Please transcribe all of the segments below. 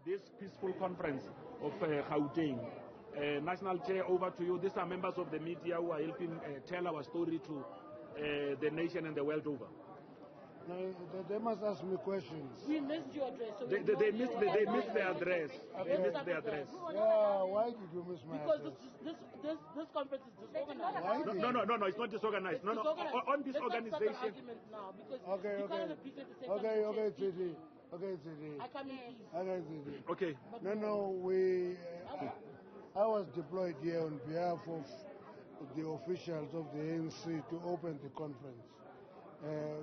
this peaceful conference of Gauteng. National Chair, over to you. These are members of the media who are helping tell our story to the nation and the world over. No, they must ask me questions. We missed your address. So they missed the address. They missed the address. Yeah, why did you miss my address? Because this conference is disorganized. No, it's not disorganized. No, on this organization. Now because okay. Okay, CD. I come in peace. Okay. I was deployed here on behalf of the officials of the ANC to open the conference.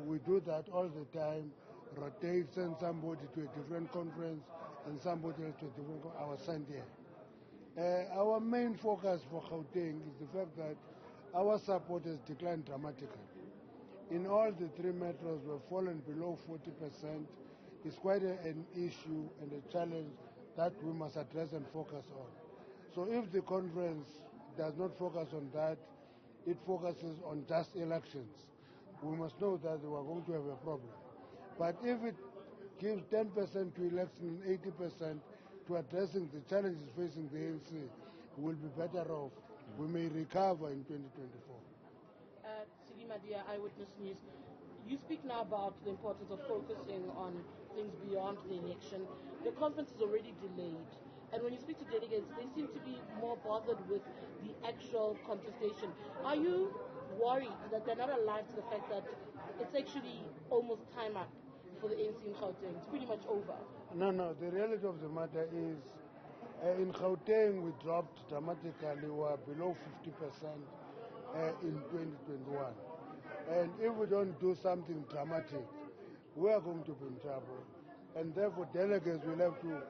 We do that all the time, rotate, send somebody to a different conference and somebody else to a different conference. I was sent here. Our main focus for Gauteng is the fact that our support has declined dramatically. In all the three metros, we've fallen below 40%. It's quite an issue and a challenge that we must address and focus on. So if the conference does not focus on that, it focuses on just elections, we must know that we are going to have a problem. But if it gives 10% to election and 80% to addressing the challenges facing the ANC, we will be better off. We may recover in 2024. Sidima Dia, Eyewitness News. You speak now about the importance of focusing on things beyond the election. The conference is already delayed. And when you speak to delegates, they seem to be more bothered with the actual contestation. Are you worried that they're not alive to the fact that it's actually almost time up for the ANC in Gauteng? It's pretty much over. No. The reality of the matter is, in Gauteng, we dropped dramatically. We are below 50% in 2021. And if we don't do something dramatic, we are going to be in trouble. And therefore, delegates will have to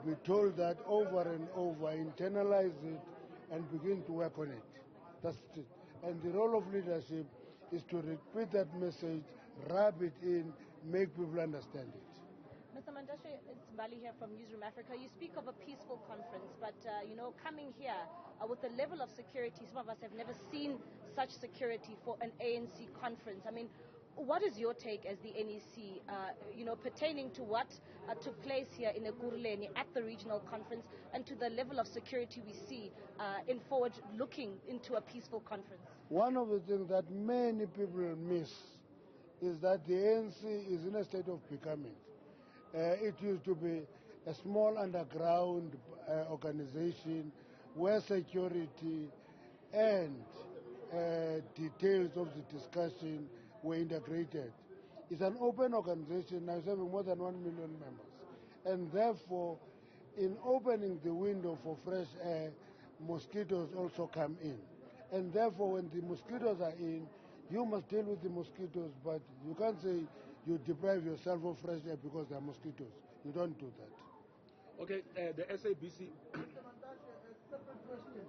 be told that over and over, internalize it and begin to work on it. That's it. And the role of leadership is to repeat that message, rub it in, make people understand it. Mr. Mantashe, it's Bali here from Newzroom Africa. You speak of a peaceful conference, but coming here with the level of security, some of us have never seen such security for an ANC conference. I mean, what is your take as the NEC, pertaining to what took place here in Ekurhuleni at the regional conference and to the level of security we see in forward looking into a peaceful conference? One of the things that many people miss is that the ANC is in a state of becoming. It used to be a small underground organization where security and details of the discussion were integrated. It's an open organization now, it's having more than 1 million members. And therefore, in opening the window for fresh air, mosquitoes also come in. And therefore, when the mosquitoes are in, you must deal with the mosquitoes, but you can't say you deprive yourself of fresh air because there are mosquitoes. You don't do that. Okay, the SABC. Mr. Mantashe, a separate question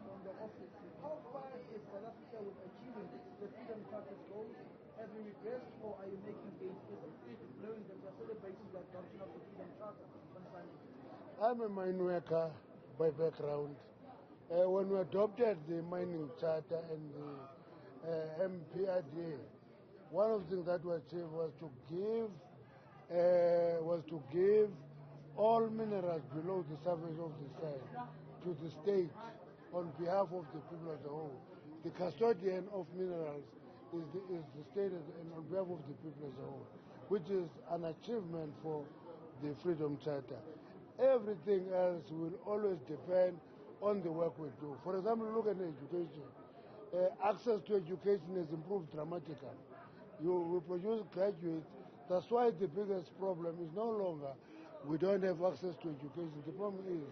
from the office. How far is South Africa with achieving the Freedom Charter's goals? Have you regressed, or are you making gains? Specifically, knowing that we are celebrating the adoption of the Freedom Charter on Sunday. I'm a mine worker by background. When we adopted the mining charter and the MPRDA, one of the things that we achieved was to give all minerals below the surface of the soil to the state on behalf of the people as a whole. The custodian of minerals is the state and on behalf of the people as a whole, which is an achievement for the Freedom Charter. Everything else will always depend on the work we do. For example, look at education. Access to education has improved dramatically. We produce graduates. That's why the biggest problem is no longer we don't have access to education. The problem is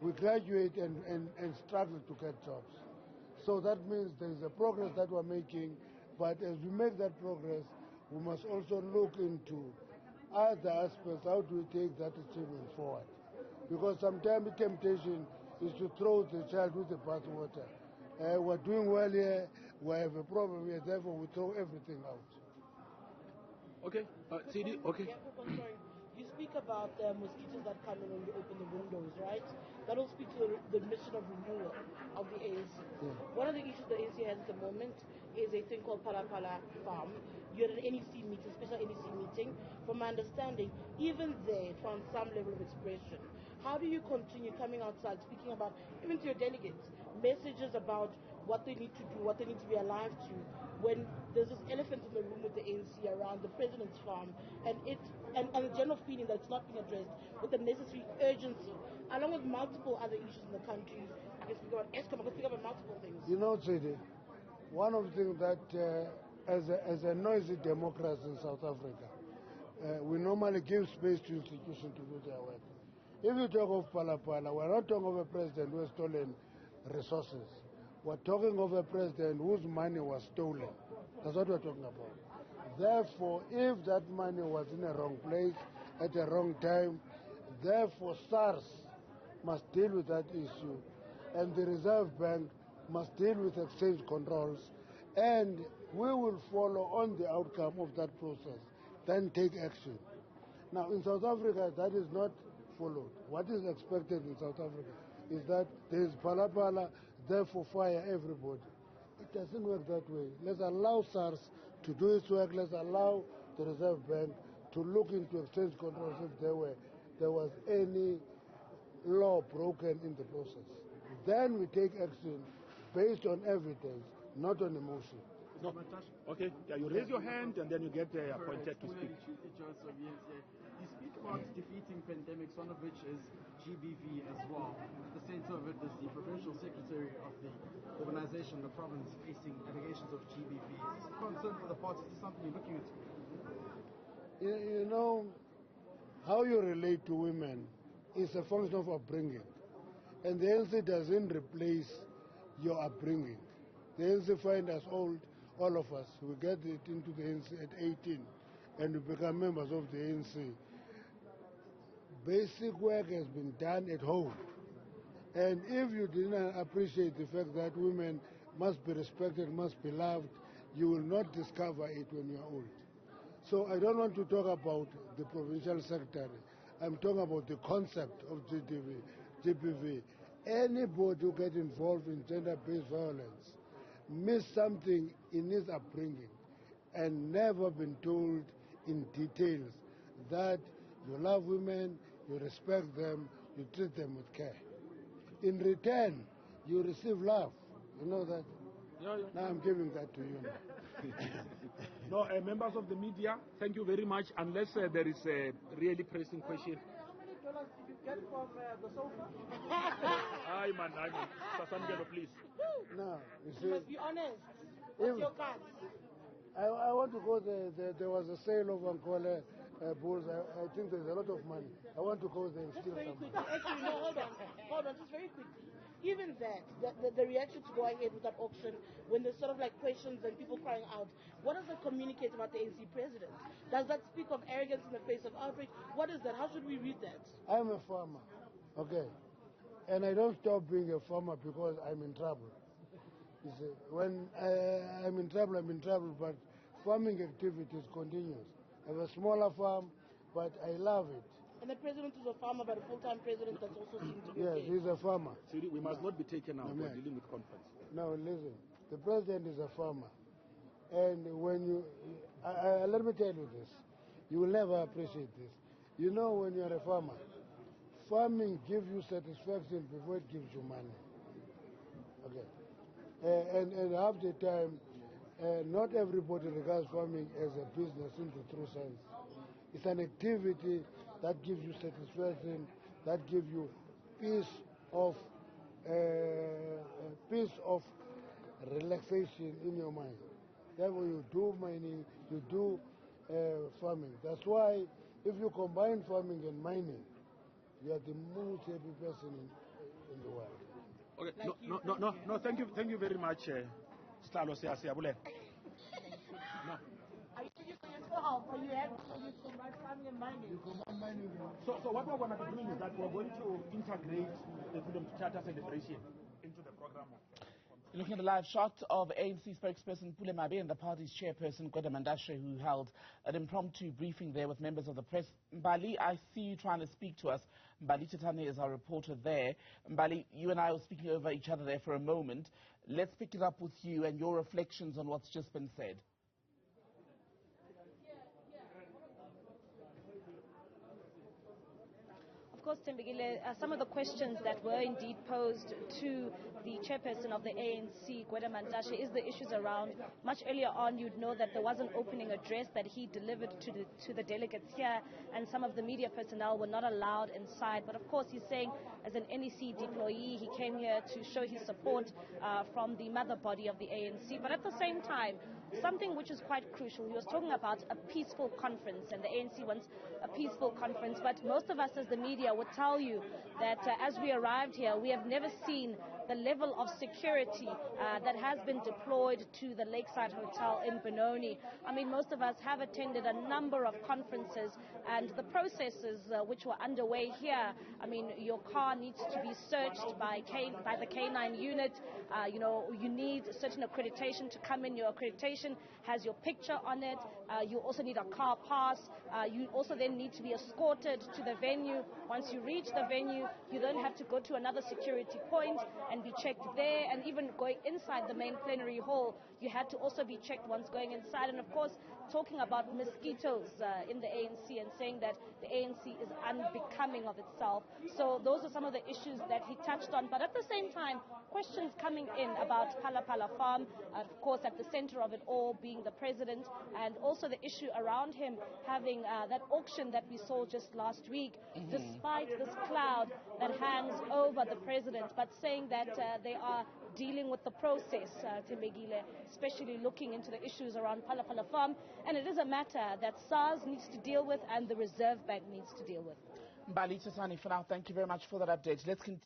we graduate and struggle to get jobs. So that means there is a progress that we're making, but as we make that progress, we must also look into other aspects. How do we take that achievement forward? Because sometimes the temptation is to throw the child with the bathwater. We're doing well here, we have a problem here, therefore we throw everything out. Okay, CD, okay. You speak about the mosquitoes that come in when you open the windows, right? That will speak to the mission of renewal of the ANC. Yeah. One of the issues the ANC has at the moment is a thing called Phala Phala farm. You're at an NEC meeting, special NEC meeting. From my understanding, even there, it found some level of expression. How do you continue coming outside, speaking about, even to your delegates, messages about what they need to do, what they need to be alive to, when there's this elephant in the room with the ANC around the president's farm, and the general feeling that it's not being addressed with the necessary urgency, along with multiple other issues in the country. I can speak about ESCOM, I can speak about multiple things. You know, Chidi, one of the things that, as a noisy democracy in South Africa, we normally give space to institutions to do their work. If you talk of Phala Phala, we're not talking of a president who has stolen resources. We're talking of a president whose money was stolen. That's what we're talking about. Therefore, if that money was in a wrong place at the wrong time, therefore SARS must deal with that issue, and the Reserve Bank must deal with exchange controls, and we will follow on the outcome of that process, then take action. Now, in South Africa, that is not followed. What is expected in South Africa is that there is Phala Phala, therefore fire everybody. It doesn't work that way. Let's allow SARS to do its work. Let's allow the Reserve Bank to look into exchange controls if there was any law broken in the process. Then we take action based on evidence, not on emotion. No. Okay, yeah, you raise your hand and then you get appointed to speak. You speak about defeating pandemics, one of which is GBV as well. At the center of it is the provincial secretary of the organization, the province, facing allegations of GBV. Is this a concern for the party? Is this something you're looking at? You know, how you relate to women is a function of upbringing. And the ANC doesn't replace your upbringing. The ANC find us old, all of us. We get it into the ANC at 18 and we become members of the ANC. Basic work has been done at home. And if you didn't appreciate the fact that women must be respected, must be loved, you will not discover it when you are old. So I don't want to talk about the provincial secretary. I'm talking about the concept of GBV. Anybody who gets involved in gender-based violence missed something in his upbringing and never been told in details that you love women, you respect them, you treat them with care. In return, you receive love. You know that? Yeah. Now I'm giving that to you. No, members of the media, thank you very much. Unless there is a really pressing question. How many dollars did you get from the sofa? Hi, man. Sasangelo, please. No, you see, You must be honest. What's your card? I want to go there was a sale of Ankole bulls. I think there's a lot of money. I want to go there and Just steal very some. quickly. Actually, no, hold on, just very quickly. Even that, the reaction to go ahead with that auction, when there's sort of like questions and people crying out, what does that communicate about the ANC president? Does that speak of arrogance in the face of outrage? What is that? How should we read that? I'm a farmer, okay? And I don't stop being a farmer because I'm in trouble. You see, when I'm in trouble, but farming activities continues. I have a smaller farm, but I love it. And the president is a farmer, but a full-time president that's also seen to be Yes, okay. he's a farmer. Siri, we must not be taken out. No, We're dealing with conference. No, listen. The president is a farmer. And when you... let me tell you this. You will never appreciate this. You know, when you're a farmer, farming gives you satisfaction before it gives you money. Okay. And half the time, not everybody regards farming as a business in the true sense. It's an activity that gives you satisfaction, that gives you peace of relaxation in your mind. Therefore, you do mining, you do farming. That's why if you combine farming and mining, you are the most happy person in the world. Okay. Like no. Thank you very much, Stalo Siabule. No. Are you used to your home? Are you have to combine farming and mining? You combine mining and So what we're going to be doing is that we're going to integrate the Freedom Charter celebration into the program of Looking at the live shot of ANC spokesperson Phala Phala and the party's chairperson Gwede Mantashe, who held an impromptu briefing there with members of the press. Mbali, I see you trying to speak to us. Mbali Tatane is our reporter there. Mbali, you and I were speaking over each other there for a moment. Let's pick it up with you and your reflections on what's just been said. Of course, Tembegile, some of the questions that were indeed posed to the chairperson of the ANC, Gwede Mantashe, is the issues around. Much earlier on, you'd know that there was an opening address that he delivered to the delegates here, and some of the media personnel were not allowed inside. But of course, he's saying, as an NEC deployee, he came here to show his support from the mother body of the ANC. But at the same time, something which is quite crucial, he was talking about a peaceful conference, and the ANC wants a peaceful conference. But most of us as the media would tell you that as we arrived here, we have never seen the level of security that has been deployed to the Lakeside Hotel in Benoni. I mean, most of us have attended a number of conferences, and the processes which were underway here, I mean, your car needs to be searched by the K9 unit. You know, you need certain accreditation to come in. Your accreditation has your picture on it. You also need a car pass. You also then need to be escorted to the venue. Once you reach the venue, you then have to go to another security point and be checked there. And even going inside the main plenary hall, you had to also be checked once going inside. And of course, talking about mosquitoes in the ANC and saying that the ANC is unbecoming of itself. So those are some of the issues that he touched on. But at the same time, questions coming in about Phala Phala farm, of course at the center of it all being the president, and also the issue around him having that auction that we saw just last week, despite this cloud that hangs over the president, but saying that they are dealing with the process, Tembegile, especially looking into the issues around Phala Phala farm, and it is a matter that SARS needs to deal with and the Reserve Bank needs to deal with. Mbali Tatane, for now, thank you very much for that update. Let's continue.